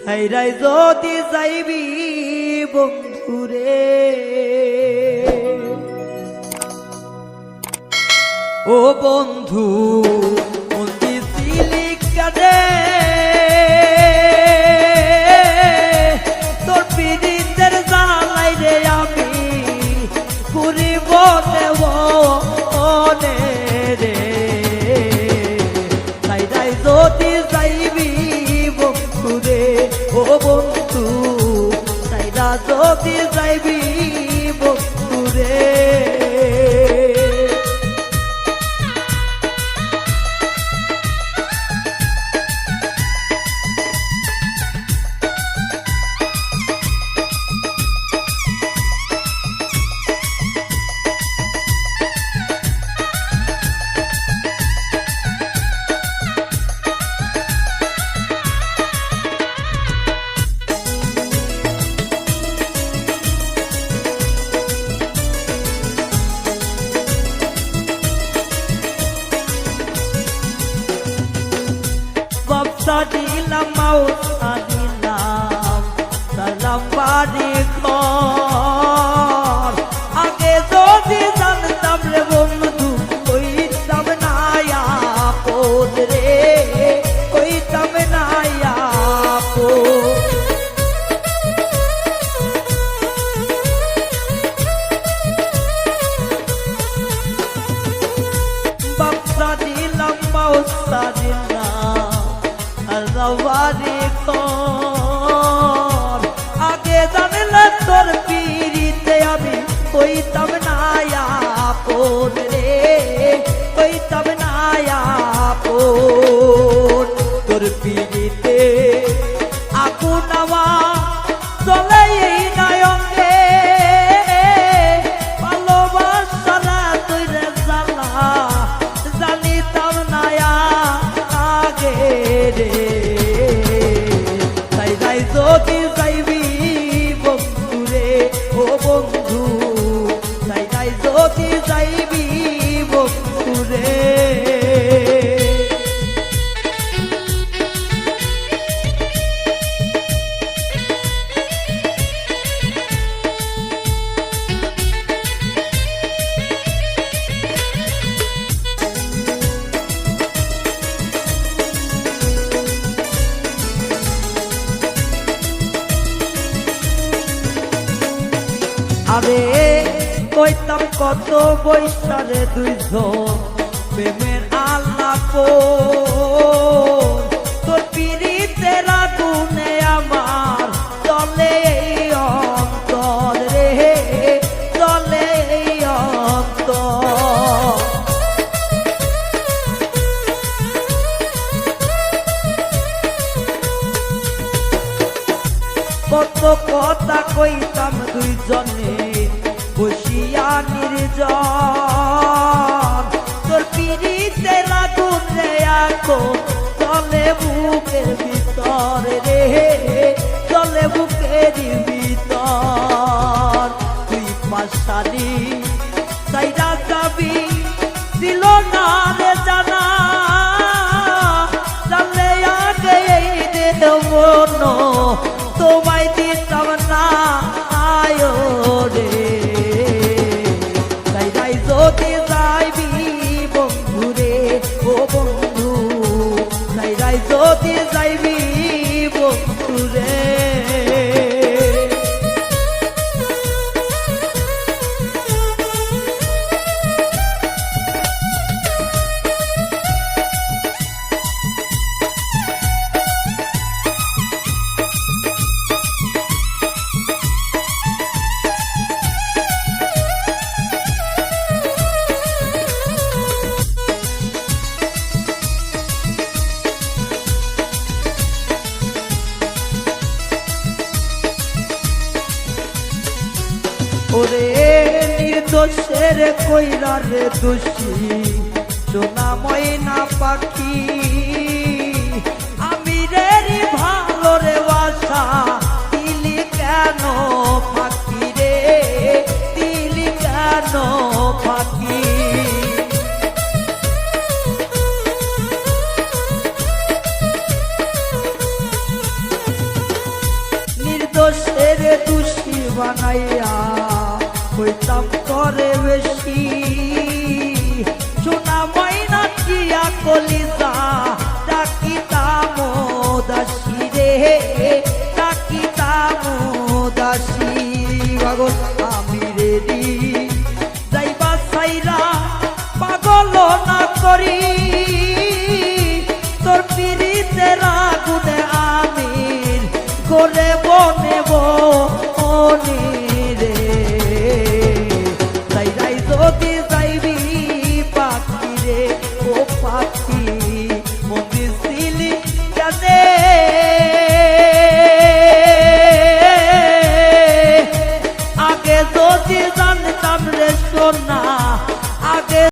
ছাইরাই যদি যাইবি বন্ধুরে, ও বন্ধু মন দিছিলি কাঁদে, তোর পীড়িতের জ্বালাই রে আমি ঘুরিব দেবনে রে। ছাইরাই যদি যাইবি বন্ধুরে, ও বন্ধু ছাইরা যদি যাইবি বন্ধুরে। দিলাম মাউসা দিলাম সালাম বাড়ি ঘর, আগে যদি জানতাম রে বন্ধু কইতাম না আপদ রে, কইতাম না আপদ। বাপসা দিলাম মাউসা দিলাম বাড়ি ঘর, আগে জানলে তোর পীড়িতে আমি কইতাম না আপন রে, কইতাম না আপন। তোর পীড়িতে আপন আমার চলে এই নয়নে, ভালোবাসারা তুই রে জ্বালা জানিতাম না আগে রে। যদি যাইবি বন্ধুরে, ও বন্ধু ছাইরাই যদি যাইবি বন্ধুরে। আরে কইতাম কত বৈশারে দুইজন প্রেমের আলাপ, তোর পীড়িতের আগুনে আমার চলে এই অন্তর রে, চলে এই অন্তর। কত কথা কইতাম দুইজনে বসিয়া নির্জন, তোর পীড়িতের আগুন রে এখন চলে বুকের ভিতর রে, চলে বুকের ভিতর। তুই পাশালি ছাইরা যাবি দিল না রে জানা, জানলে আগে এই দেব না তোমায় দিতাম না আয়ো রে। ছাইরাই যদি যাইবি বন্ধুরে, ও বন্ধু ছাইরাই যদি যাইবি বন্ধুরে। ওরে নির্দোষের কইরা রে দোষী সোনা ময়না পাখি, আমি রে ভালো রে বাসা দিলি কেন ফাঁকি রে, দিলি কেন ফাঁকি। বানাইয়া হইতাম করে বেশি সোনা ময়না টিয়া কলিজা ডাকিতাম দাসী রে ডাকিতাম দাসী পাগল আমি রেডি যাইবা সাইরা পাগল না করি তোর পিরিতের আগুনে আমির করে বনে বনে রে সাইরাই যদি যাইবি পাখি রে ও পাখি